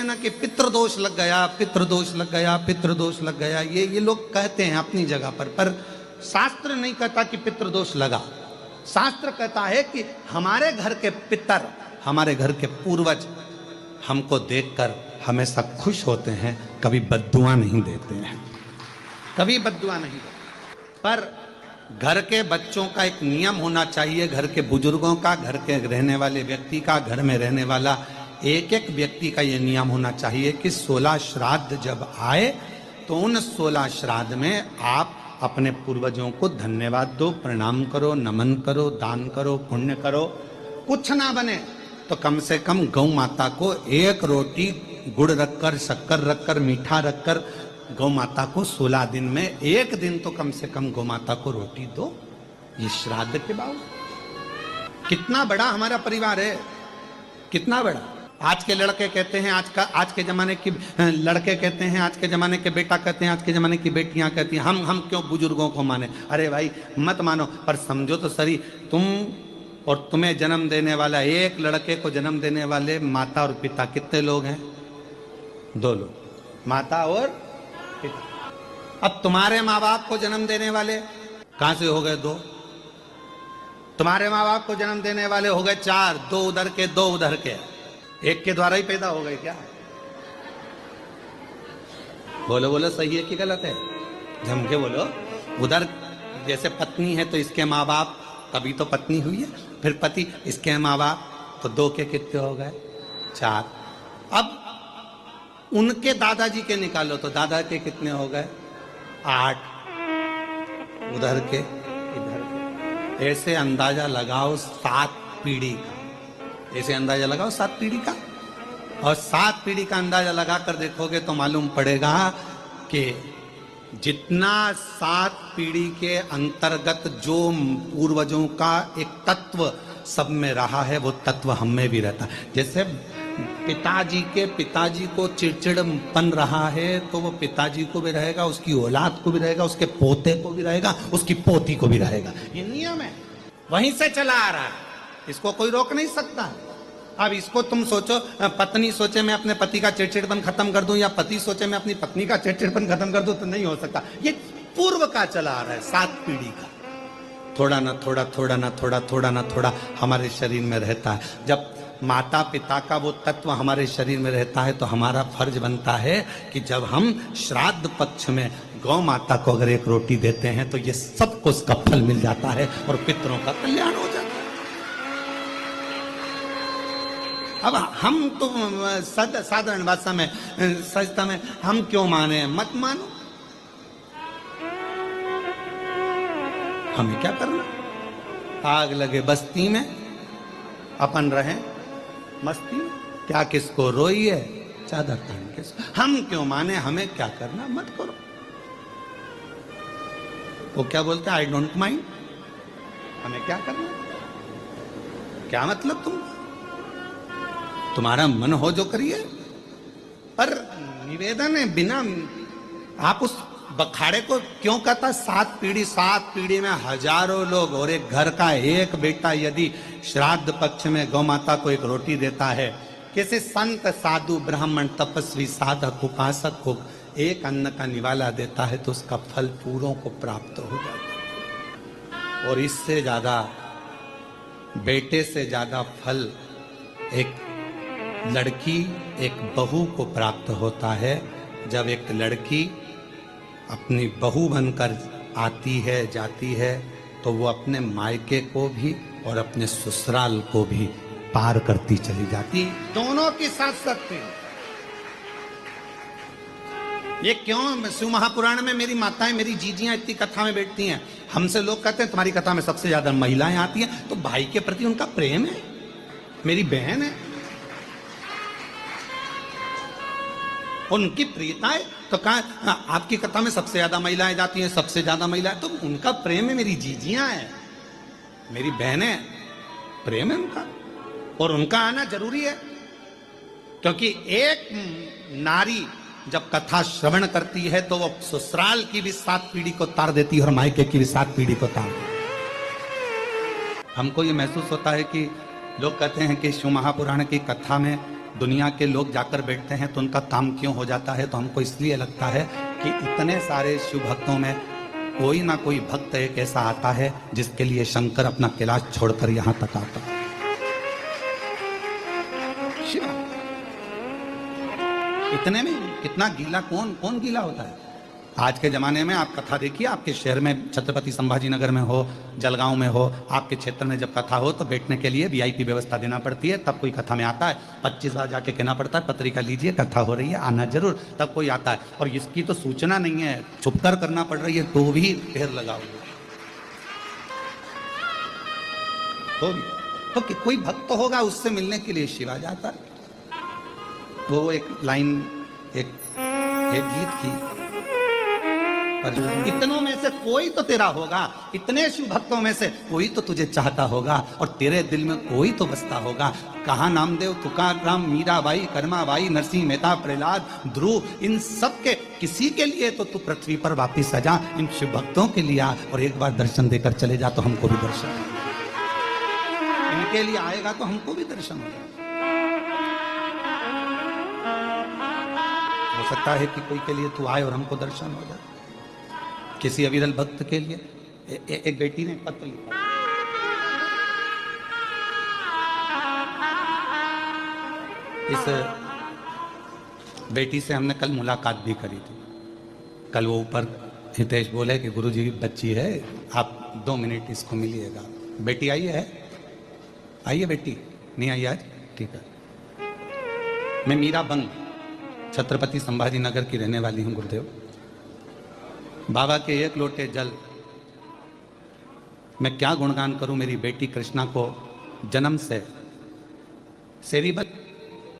ना कि पितृदोष लग गया, पितृदोष लग गया, पितृदोष लग गया, ये लोग कहते हैं अपनी जगह पर शास्त्र नहीं कहता कि पितृदोष लगा। शास्त्र कहता है कि हमारे घर के पितर, हमारे घर के पूर्वज हमको देखकर हमेशा खुश होते हैं, कभी बद्दुआ नहीं देते हैं, कभी बद्दुआ नहीं देते। पर घर के बच्चों का एक नियम होना चाहिए, घर के बुजुर्गों का, घर के रहने वाले व्यक्ति का, घर में रहने वाला एक एक व्यक्ति का ये नियम होना चाहिए कि 16 श्राद्ध जब आए तो उन 16 श्राद्ध में आप अपने पूर्वजों को धन्यवाद दो, प्रणाम करो, नमन करो, दान करो, पुण्य करो। कुछ ना बने तो कम से कम गौ माता को एक रोटी गुड़ रखकर, शक्कर रखकर, मीठा रखकर गौ माता को 16 दिन में एक दिन तो कम से कम गौ माता को रोटी दो। ये श्राद्ध के बावजूद कितना बड़ा हमारा परिवार है, कितना बड़ा। आज के लड़के कहते हैं, आज के जमाने की लड़के कहते हैं, आज के जमाने के बेटा कहते हैं, आज के जमाने की बेटियां कहती हैं हम क्यों बुजुर्गों को माने। अरे भाई मत मानो, पर समझो तो सही, तुम और तुम्हें जन्म देने वाला, एक लड़के को जन्म देने वाले माता और पिता कितने लोग हैं? 2 लोग, माता और पिता। अब तुम्हारे माँ बाप को जन्म देने वाले कहां से हो गए? 2। तुम्हारे माँ बाप को जन्म देने वाले हो गए 4, 2 उधर के, 2 उधर के, एक के द्वारा ही पैदा हो गए क्या? बोलो बोलो, सही है कि गलत है? जम के बोलो। उधर जैसे पत्नी है तो इसके माँ बाप, तभी तो पत्नी हुई है, फिर पति, इसके माँ बाप, तो 2 के कितने हो गए? 4। अब उनके दादाजी के निकालो तो दादा के कितने हो गए? 8। उधर के, इधर के, ऐसे अंदाजा लगाओ 7 पीढ़ी का, ऐसे अंदाजा लगाओ 7 पीढ़ी का। और 7 पीढ़ी का अंदाजा लगाकर देखोगे तो मालूम पड़ेगा कि जितना 7 पीढ़ी के अंतर्गत जो पूर्वजों का एक तत्व सब में रहा है, वो तत्व हम में भी रहता है। जैसे पिताजी को चिड़चिड़पन रहा है तो वो पिताजी को भी रहेगा, उसकी औलाद को भी रहेगा, उसके पोते को भी रहेगा, उसकी पोती को भी रहेगा। ये नियम है, वहीं से चला आ रहा है, इसको कोई रोक नहीं सकता। अब इसको तुम सोचो, पत्नी सोचे मैं अपने पति का चिड़चिड़पन खत्म कर दूं, या पति सोचे मैं अपनी पत्नी का चिड़चिड़पन खत्म कर दूं, तो नहीं हो सकता। ये पूर्व का चला आ रहा है, 7 पीढ़ी का। थोड़ा ना थोड़ा, थोड़ा ना थोड़ा, थोड़ा ना थोड़ा हमारे शरीर में रहता है। जब माता पिता का वो तत्व हमारे शरीर में रहता है तो हमारा फर्ज बनता है कि जब हम श्राद्ध पक्ष में गौ माता को अगर एक रोटी देते हैं तो ये सबको उसका फल मिल जाता है और पितरों का कल्याण हो जाता है। अब हम तो साधारण भाषा में, सहजता में हम क्यों माने? मत मानो, हमें क्या करना? आग लगे बस्ती में, अपन रहे मस्ती, क्या किसको रोई है चादर तान के। हम क्यों माने, हमें क्या करना? मत करो। वो क्या बोलते हैं, आई डोंट माइंड, हमें क्या करना? क्या मतलब तुम्हारा मन हो जो करिए। पर निवेदन है, बिना आप उस बखाड़े को क्यों कहता? 7 पीढ़ी, 7 पीढ़ी में हजारों लोग, और एक घर का एक बेटा यदि श्राद्ध पक्ष में गौ माता को एक रोटी देता है, किसी संत, साधु, ब्राह्मण, तपस्वी, साधक, उपासक को एक अन्न का निवाला देता है तो उसका फल पूरों को प्राप्त हो जाता है। और इससे ज्यादा, बेटे से ज्यादा फल एक लड़की, एक बहू को प्राप्त होता है। जब एक लड़की अपनी बहू बनकर आती है, जाती है, तो वो अपने मायके को भी और अपने ससुराल को भी पार करती चली जाती, दोनों की साथ सकते। ये क्यों? शिव महापुराण में मेरी माताएं, मेरी जीजियां इतनी कथा में बैठती हैं, हमसे लोग कहते हैं तुम्हारी कथा में सबसे ज्यादा महिलाएं आती हैं, तो भाई के प्रति उनका प्रेम है, मेरी बहन है, उनकी प्रियता है। तो कहा आपकी कथा में सबसे ज्यादा महिलाएं जाती हैं, सबसे ज्यादा महिलाएं, तो उनका प्रेम है, मेरी जीजियां हैं, मेरी बहनें, प्रेम है उनका, और उनका आना जरूरी है। क्योंकि एक नारी जब कथा श्रवण करती है तो वो ससुराल की भी 7 पीढ़ी को तार देती है और मायके की भी 7 पीढ़ी को तार देती है। हमको ये महसूस होता है कि लोग कहते हैं कि शिव महापुराण की कथा में दुनिया के लोग जाकर बैठते हैं तो उनका काम क्यों हो जाता है, तो हमको इसलिए लगता है कि इतने सारे शिव भक्तों में कोई ना कोई भक्त एक ऐसा आता है जिसके लिए शंकर अपना कैलाश छोड़कर यहां तक आता है। इतने में कितना गीला, कौन कौन गीला होता है। आज के जमाने में आप कथा देखिए, आपके शहर में छत्रपति संभाजी नगर में हो, जलगांव में हो, आपके क्षेत्र में जब कथा हो तो बैठने के लिए वीआईपी व्यवस्था देना पड़ती है, तब कोई कथा में आता है। 25 बार जाके कहना पड़ता है पत्रिका लीजिए, कथा हो रही है, आना जरूर, तब कोई आता है। और इसकी तो सूचना नहीं है, छुपकर करना पड़ रही है, तो भी ढेर लगा हुआ होगी। तो कोई भक्त होगा उससे मिलने के लिए शिवा जाता है। वो एक लाइन, एक गीत की, इतनों में से कोई तो तेरा होगा, इतने शिव भक्तों में से कोई तो तुझे चाहता होगा, और तेरे दिल में कोई तो बसता होगा। कहा नामदेव, तुकाराम, मीराबाई, कर्माबाई, नरसिंह मेहता, प्रहलाद, ध्रुव, इन सब के किसी के लिए तो तू पृथ्वी पर वापिस आ जा, इन शिव भक्तों के लिए आ और एक बार दर्शन देकर चले जा, तो हमको भी दर्शन, इनके लिए आएगा तो हमको भी दर्शन होगा। हो सकता है कि कोई के लिए तू आए और हमको दर्शन हो जाए, किसी अविरल भक्त के लिए। एक बेटी ने पत्र लिखा, इस बेटी से हमने कल मुलाकात भी करी थी। कल वो ऊपर हितेश बोले कि गुरुजी की बच्ची है, आप 2 मिनट इसको मिलिएगा। बेटी आई है, आइए बेटी, नहीं आई आज, ठीक है। मैं मीरा बंग, छत्रपति संभाजी नगर की रहने वाली हूं गुरुदेव। बाबा के एक लोटे जल, मैं क्या गुणगान करूं मेरी बेटी कृष्णा को जन्म से सेरीबल